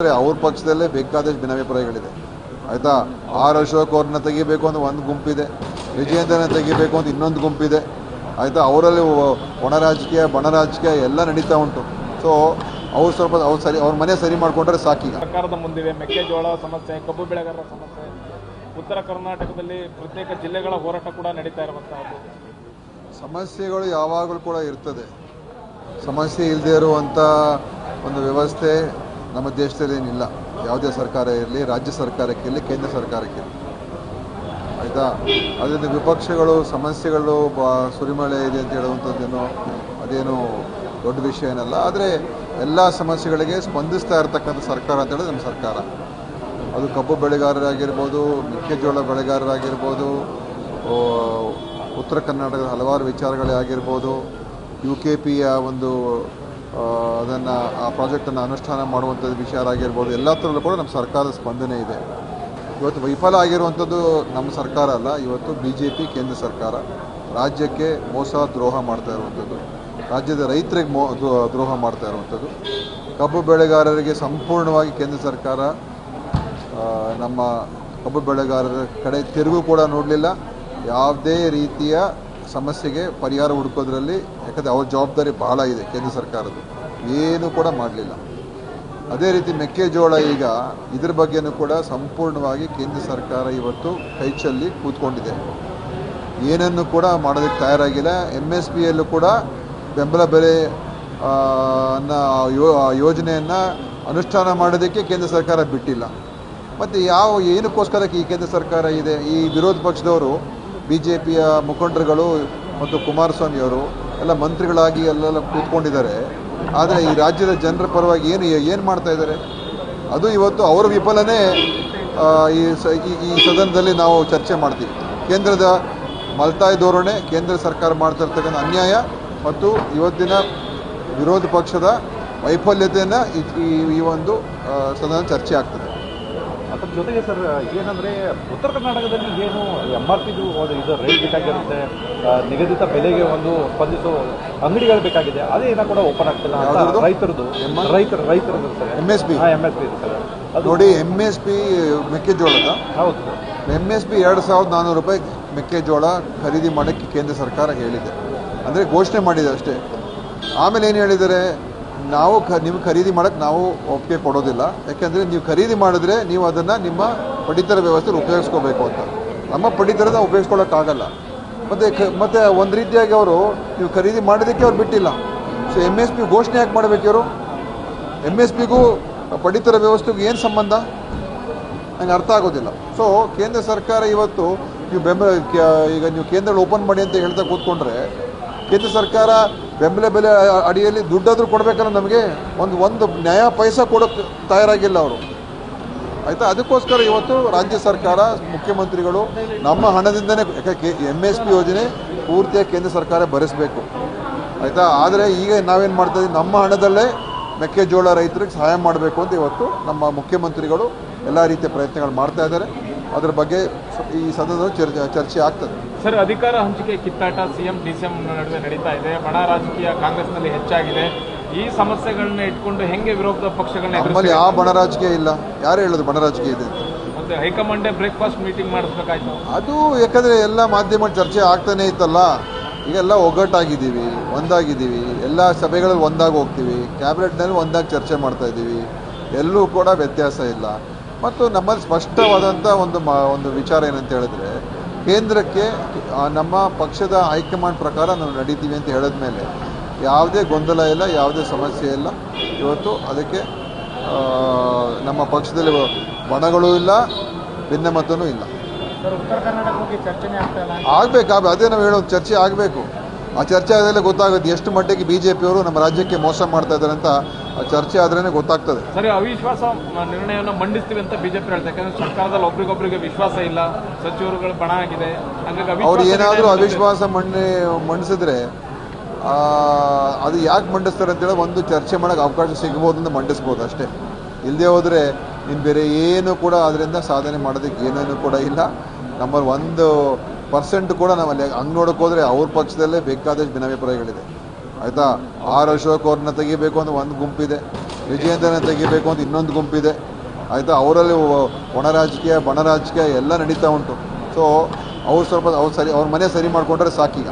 ಅವ್ರ ಪಕ್ಷದಲ್ಲೇ ಬೇಕಾದಷ್ಟು ಭಿನ್ನಾಭಿಪ್ರಾಯಗಳಿದೆ ಆಯ್ತಾ. ಆರ್ ಅಶೋಕ್ ಅವ್ರನ್ನ ತೆಗಿಬೇಕು ಅಂತ ಒಂದು ಗುಂಪಿದೆ, ವಿಜಯೇಂದ್ರನ ತೆಗಿಬೇಕು ಅಂತ ಇನ್ನೊಂದು ಗುಂಪಿದೆ ಆಯ್ತಾ. ಅವರಲ್ಲಿ ಒಣ ರಾಜಕೀಯ ಬಣ ರಾಜಕೀಯ ಎಲ್ಲ ನಡೀತಾ ಉಂಟು. ಸೊ ಅವ್ರು ಸ್ವಲ್ಪ ಅವ್ರ ಮನೆ ಸರಿ ಮಾಡ್ಕೊಂಡ್ರೆ ಸಾಕೀಗ. ಸರ್ಕಾರದ ಮುಂದಿವೆ ಮೆಕ್ಕೆಜೋಳ ಸಮಸ್ಯೆ, ಕಬ್ಬು ಬೆಳೆಗಾರರ ಸಮಸ್ಯೆ, ಉತ್ತರ ಕರ್ನಾಟಕದಲ್ಲಿ ಪ್ರತ್ಯೇಕ ಜಿಲ್ಲೆಗಳ ಹೋರಾಟ ಕೂಡ ನಡೀತಾ ಇರುವಂತಹದ್ದು. ಸಮಸ್ಯೆಗಳು ಯಾವಾಗಲೂ ಕೂಡ ಇರ್ತದೆ. ಸಮಸ್ಯೆ ಇಲ್ಲದೆ ಇರುವಂಥ ಒಂದು ವ್ಯವಸ್ಥೆ ನಮ್ಮ ದೇಶದಲ್ಲಿ ಏನಿಲ್ಲ. ಯಾವುದೇ ಸರ್ಕಾರ ಇರಲಿ, ರಾಜ್ಯ ಸರ್ಕಾರಕ್ಕಿರಲಿ, ಕೇಂದ್ರ ಸರ್ಕಾರಕ್ಕಿರಲಿ ಆಯಿತಾ. ಅದರಿಂದ ವಿಪಕ್ಷಗಳು ಸಮಸ್ಯೆಗಳು ಸುರಿಮಳೆ ಇದೆ ಅಂತ ಹೇಳುವಂಥದ್ದೇನೋ ಅದೇನು ದೊಡ್ಡ ವಿಷಯ ಏನಲ್ಲ. ಆದರೆ ಎಲ್ಲ ಸಮಸ್ಯೆಗಳಿಗೆ ಸ್ಪಂದಿಸ್ತಾ ಇರತಕ್ಕಂಥ ಸರ್ಕಾರ ಅಂತ ಹೇಳಿದ್ರೆ ನಮ್ಮ ಸರ್ಕಾರ. ಅದು ಕಬ್ಬು ಬೆಳೆಗಾರರಾಗಿರ್ಬೋದು, ಮೆಕ್ಕೆಜೋಳ ಬೆಳೆಗಾರರಾಗಿರ್ಬೋದು, ಉತ್ತರ ಕರ್ನಾಟಕದ ಹಲವಾರು ವಿಚಾರಗಳೇ ಆಗಿರ್ಬೋದು, UKPಯ ಒಂದು ಅದನ್ನು ಆ ಪ್ರಾಜೆಕ್ಟನ್ನು ಅನುಷ್ಠಾನ ಮಾಡುವಂಥದ್ದು ವಿಚಾರ ಆಗಿರ್ಬೋದು, ಎಲ್ಲ ಥರಲ್ಲೂ ಕೂಡ ನಮ್ಮ ಸರ್ಕಾರದ ಸ್ಪಂದನೆ ಇದೆ. ಇವತ್ತು ವಿಫಲ ಆಗಿರುವಂಥದ್ದು ನಮ್ಮ ಸರ್ಕಾರ ಅಲ್ಲ, ಇವತ್ತು BJP ಕೇಂದ್ರ ಸರ್ಕಾರ ರಾಜ್ಯಕ್ಕೆ ಮೋಸ ದ್ರೋಹ ಮಾಡ್ತಾ ಇರುವಂಥದ್ದು, ರಾಜ್ಯದ ರೈತರಿಗೆ ದ್ರೋಹ ಮಾಡ್ತಾ ಇರುವಂಥದ್ದು. ಕಬ್ಬು ಬೆಳೆಗಾರರಿಗೆ ಸಂಪೂರ್ಣವಾಗಿ ಕೇಂದ್ರ ಸರ್ಕಾರ ನಮ್ಮ ಕಬ್ಬು ಬೆಳೆಗಾರರ ಕಡೆ ತಿರುಗೂ ಕೂಡ ನೋಡಲಿಲ್ಲ. ಯಾವುದೇ ರೀತಿಯ ಸಮಸ್ಯೆಗೆ ಪರಿಹಾರ ಹುಡುಕೋದ್ರಲ್ಲಿ, ಯಾಕಂದರೆ ಅವ್ರ ಜವಾಬ್ದಾರಿ ಬಹಳ ಇದೆ ಕೇಂದ್ರ ಸರ್ಕಾರದ್ದು, ಏನೂ ಕೂಡ ಮಾಡಲಿಲ್ಲ. ಅದೇ ರೀತಿ ಮೆಕ್ಕೆಜೋಳ ಈಗ ಇದ್ರ ಬಗ್ಗೆನೂ ಕೂಡ ಸಂಪೂರ್ಣವಾಗಿ ಕೇಂದ್ರ ಸರ್ಕಾರ ಇವತ್ತು ಕೈಚಲ್ಲಿ ಕೂತ್ಕೊಂಡಿದೆ. ಏನನ್ನು ಕೂಡ ಮಾಡೋದಕ್ಕೆ ತಯಾರಾಗಿಲ್ಲ. MSPಯಲ್ಲೂ ಕೂಡ ಬೆಂಬಲ ಬೆಲೆ ಯೋಜನೆಯನ್ನು ಅನುಷ್ಠಾನ ಮಾಡೋದಕ್ಕೆ ಕೇಂದ್ರ ಸರ್ಕಾರ ಬಿಟ್ಟಿಲ್ಲ. ಮತ್ತು ಏನಕ್ಕೋಸ್ಕರ ಈ ಕೇಂದ್ರ ಸರ್ಕಾರ ಇದೆ? ಈ ವಿರೋಧ ಪಕ್ಷದವರು, BJPಯ ಮುಖಂಡರುಗಳು ಮತ್ತು ಕುಮಾರಸ್ವಾಮಿಯವರು ಎಲ್ಲ ಮಂತ್ರಿಗಳಾಗಿ ಎಲ್ಲೆಲ್ಲ ಕೂತ್ಕೊಂಡಿದ್ದಾರೆ. ಆದರೆ ಈ ರಾಜ್ಯದ ಜನರ ಪರವಾಗಿ ಏನು ಮಾಡ್ತಾ ಇದ್ದಾರೆ? ಅದು ಇವತ್ತು ಅವರ ವಿಫಲನೇ ಈ ಸದನದಲ್ಲಿ ನಾವು ಚರ್ಚೆ ಮಾಡ್ತೀವಿ. ಕೇಂದ್ರದ ಮಲ್ತಾಯಿ ಧೋರಣೆ, ಕೇಂದ್ರ ಸರ್ಕಾರ ಮಾಡ್ತಾ ಇರ್ತಕ್ಕಂಥ ಅನ್ಯಾಯ ಮತ್ತು ಇವತ್ತಿನ ವಿರೋಧ ಪಕ್ಷದ ವೈಫಲ್ಯತೆಯನ್ನು ಈ ಒಂದು ಸದನ ಚರ್ಚೆ ಆಗ್ತದೆ. ಅದ್ರ ಜೊತೆಗೆ ಸರ್ ಏನಂದರೆ ಉತ್ತರ ಕರ್ನಾಟಕದಲ್ಲಿ ಏನು MRP ಇದು ರೇಟ್ ಬೇಕಾಗಿರುತ್ತೆ, ನಿಗದಿತ ಬೆಲೆಗೆ ಒಂದು ಸ್ಪಂದಿಸೋ ಅಂಗಡಿಗಳು ಬೇಕಾಗಿದೆ, ಅದೇನ ಕೂಡ ಓಪನ್ ಆಗ್ತಿಲ್ಲ. ರೈತರದ್ದು ಸರ್ MSP ಸರ್ ಅದು ನೋಡಿ, MSP ಮೆಕ್ಕೆಜೋಳದ ಹೌದು MSP 2400 ರೂಪಾಯಿ ಮೆಕ್ಕೆಜೋಳ ಖರೀದಿ ಮಾಡೋಕ್ಕೆ ಕೇಂದ್ರ ಸರ್ಕಾರ ಹೇಳಿದೆ, ಅಂದರೆ ಘೋಷಣೆ ಮಾಡಿದೆ ಅಷ್ಟೇ. ಆಮೇಲೆ ಏನು ಹೇಳಿದ್ದಾರೆ? ನಾವು ನೀವು ಖರೀದಿ ಮಾಡೋಕ್ಕೆ ನಾವು ಒಪ್ಪಿಗೆ ಕೊಡೋದಿಲ್ಲ, ಯಾಕೆಂದರೆ ನೀವು ಖರೀದಿ ಮಾಡಿದ್ರೆ ನೀವು ಅದನ್ನು ನಿಮ್ಮ ಪಡಿತರ ವ್ಯವಸ್ಥೆಯಲ್ಲಿ ಉಪಯೋಗಿಸ್ಕೋಬೇಕು ಅಂತ. ನಮ್ಮ ಪಡಿತರದ ಉಪಯೋಗಿಸ್ಕೊಳ್ಳೋಕ್ಕಾಗಲ್ಲ. ಮತ್ತು ಒಂದು ರೀತಿಯಾಗಿ ಅವರು ನೀವು ಖರೀದಿ ಮಾಡೋದಕ್ಕೆ ಅವ್ರು ಬಿಟ್ಟಿಲ್ಲ. ಸೊ MSP ಘೋಷಣೆ ಯಾಕೆ ಮಾಡಬೇಕು ಇವರು? MSPಗೂ ಪಡಿತರ ವ್ಯವಸ್ಥೆಗೂ ಏನು ಸಂಬಂಧ? ನಂಗೆ ಅರ್ಥ ಆಗೋದಿಲ್ಲ. ಸೊ ಕೇಂದ್ರ ಸರ್ಕಾರ ಇವತ್ತು ನೀವು ಈಗ ನೀವು ಕೇಂದ್ರಗಳು ಓಪನ್ ಮಾಡಿ ಅಂತ ಹೇಳ್ತಾ ಕೂತ್ಕೊಂಡ್ರೆ, ಕೇಂದ್ರ ಸರ್ಕಾರ ಬೆಂಬಲ ಬೆಲೆ ಅಡಿಯಲ್ಲಿ ದುಡ್ಡಾದರೂ ಕೊಡಬೇಕಲ್ಲ ನಮಗೆ. ಒಂದು ನ್ಯಾಯ ಪೈಸಾ ಕೊಡೋಕ್ಕೆ ತಯಾರಾಗಿಲ್ಲ ಅವರು ಆಯಿತಾ. ಅದಕ್ಕೋಸ್ಕರ ಇವತ್ತು ರಾಜ್ಯ ಸರ್ಕಾರ, ಮುಖ್ಯಮಂತ್ರಿಗಳು ನಮ್ಮ ಹಣದಿಂದನೇ MSP ಯೋಜನೆ ಪೂರ್ತಿಯಾಗಿ ಕೇಂದ್ರ ಸರ್ಕಾರ ಭರಿಸಬೇಕು ಆಯಿತಾ. ಆದರೆ ಈಗ ನಾವೇನು ಮಾಡ್ತಾಯಿದ್ದೀವಿ? ನಮ್ಮ ಹಣದಲ್ಲೇ ಮೆಕ್ಕೆಜೋಳ ರೈತರಿಗೆ ಸಹಾಯ ಮಾಡಬೇಕು ಅಂತ ಇವತ್ತು ನಮ್ಮ ಮುಖ್ಯಮಂತ್ರಿಗಳು ಎಲ್ಲ ರೀತಿಯ ಪ್ರಯತ್ನಗಳು ಮಾಡ್ತಾ ಇದ್ದಾರೆ. ಅದರ ಬಗ್ಗೆ ಈ ಸದನದಲ್ಲಿ ಚರ್ಚೆ ಆಗ್ತದೆ. ಸರ್, ಅಧಿಕಾರ ಹಂಚಿಕೆ ಕಿತ್ತಾಟ CM DCM ನಡುವೆ ನಡೀತಾ ಇದೆ. ಬಣ ರಾಜಕೀಯ ಕಾಂಗ್ರೆಸ್ನಲ್ಲಿ ಹೆಚ್ಚಾಗಿದೆ. ಈ ಸಮಸ್ಯೆಗಳನ್ನ ಇಟ್ಕೊಂಡು ಹೆಂಗೆ ವಿರೋಧ ಪಕ್ಷಗಳನ್ನ ನಮ್ಮಲ್ಲಿ ಯಾವ ಬಣ ರಾಜಕೀಯ ಇಲ್ಲ. ಯಾರು ಹೇಳೋದು ಬಣ ರಾಜಕೀಯ ಇದೆ ಅಂತ? ಮತ್ತೆ ಹೈಕಮಾಂಡೇ ಬ್ರೇಕ್ಫಾಸ್ಟ್ ಮೀಟಿಂಗ್ ಮಾಡಿಸ್ಬೇಕಾಯ್ತು. ಅದು ಯಾಕಂದರೆ ಎಲ್ಲ ಮಾಧ್ಯಮ ಚರ್ಚೆ ಆಗ್ತಾನೆ ಇತ್ತಲ್ಲ. ಈಗೆಲ್ಲ ಒಗ್ಗಟ್ಟಾಗಿದ್ದೀವಿ, ಒಂದಾಗಿದ್ದೀವಿ, ಎಲ್ಲ ಸಭೆಗಳಲ್ಲಿ ಒಂದಾಗಿ ಹೋಗ್ತೀವಿ, ಕ್ಯಾಬಿನೆಟ್ನಲ್ಲಿ ಒಂದಾಗಿ ಚರ್ಚೆ ಮಾಡ್ತಾಯಿದ್ದೀವಿ, ಎಲ್ಲೂ ಕೂಡ ವ್ಯತ್ಯಾಸ ಇಲ್ಲ. ಮತ್ತು ನಮ್ಮಲ್ಲಿ ಸ್ಪಷ್ಟವಾದಂಥ ಒಂದು ವಿಚಾರ ಏನಂತ ಹೇಳಿದ್ರೆ, ಕೇಂದ್ರಕ್ಕೆ ನಮ್ಮ ಪಕ್ಷದ ಹೈಕಮಾಂಡ್ ಪ್ರಕಾರ ನಾವು ನಡೀತೀವಿ ಅಂತ ಹೇಳಿದ ಮೇಲೆ ಯಾವುದೇ ಗೊಂದಲ ಇಲ್ಲ, ಯಾವುದೇ ಸಮಸ್ಯೆ ಇಲ್ಲ. ಇವತ್ತು ಅದಕ್ಕೆ ನಮ್ಮ ಪಕ್ಷದಲ್ಲಿ ಬಣಗಳೂ ಇಲ್ಲ, ಭಿನ್ನಮತನೂ ಇಲ್ಲ. ಆಗಬೇಕು, ಅದೇ ನಾವು ಹೇಳೋದು, ಚರ್ಚೆ ಆಗಬೇಕು. ಆ ಚರ್ಚೆ ಆದಮೇಲೆ ಗೊತ್ತಾಗುತ್ತೆ ಎಷ್ಟು ಮಟ್ಟಿಗೆ BJPಯವರು ನಮ್ಮ ರಾಜ್ಯಕ್ಕೆ ಮೋಸ ಮಾಡ್ತಾ ಇದ್ದಾರೆ ಅಂತ. ಆ ಚರ್ಚೆ ಆದ್ರೇ ಗೊತ್ತಾಗ್ತದೆ. ಸರಿ, ಅವಿಶ್ವಾಸ ನಿರ್ಣಯವನ್ನು ಮಂಡಿಸ್ತೀವಿ ಅಂತ BJP ಹೇಳ್ತಾರೆ. ಯಾಕಂದ್ರೆ ಸರ್ಕಾರದಲ್ಲಿ ಒಬ್ರಿಗೊಬ್ರಿಗೆ ವಿಶ್ವಾಸ ಇಲ್ಲ, ಸಚಿವರುಗಳು ಬಣ ಆಗಿದೆ. ಹಾಗಾಗಿ ಅವ್ರು ಏನಾದರೂ ಅವಿಶ್ವಾಸ ಮಂಡಿಸಿದ್ರೆ ಅದು ಯಾಕೆ ಮಂಡಿಸ್ತಾರೆ ಅಂತೇಳಿ ಒಂದು ಚರ್ಚೆ ಮಾಡೋಕ್ಕೆ ಅವಕಾಶ ಸಿಗ್ಬೋದು ಅಂತ ಮಂಡಿಸ್ಬೋದು ಅಷ್ಟೇ. ಇಲ್ಲದೆ ಹೋದರೆ ಇನ್ನು ಬೇರೆ ಏನು ಕೂಡ ಅದರಿಂದ ಸಾಧನೆ ಮಾಡೋದಕ್ಕೆ ಏನೇನು ಕೂಡ ಇಲ್ಲ. ನಮ್ಮಲ್ಲಿ 1% ಕೂಡ ನಮ್ಮಲ್ಲಿ ಹಂಗೆ ನೋಡೋಕೆ ಹೋದರೆ ಅವ್ರ ಪಕ್ಷದಲ್ಲೇ ಬೇಕಾದಷ್ಟು ಭಿನ್ನಾಭಿಪ್ರಾಯಗಳಿದೆ ಆಯಿತಾ. ಆರ್ ಅಶೋಕ್ ಅವ್ರನ್ನ ತೆಗಿಬೇಕು ಅಂತ ಒಂದು ಗುಂಪಿದೆ, ವಿಜಯೇಂದ್ರನ ತೆಗಿಬೇಕು ಅಂತ ಇನ್ನೊಂದು ಗುಂಪಿದೆ ಆಯಿತಾ. ಅವರಲ್ಲಿ ಒಣ ರಾಜಕೀಯ ಬಣ ರಾಜಕೀಯ ಎಲ್ಲ ನಡೀತಾ ಉಂಟು. ಸೊ ಅವ್ರು ಸ್ವಲ್ಪ ಅವ್ರ ಮನೆ ಸರಿ ಮಾಡಿಕೊಂಡ್ರೆ ಸಾಕೀಗ.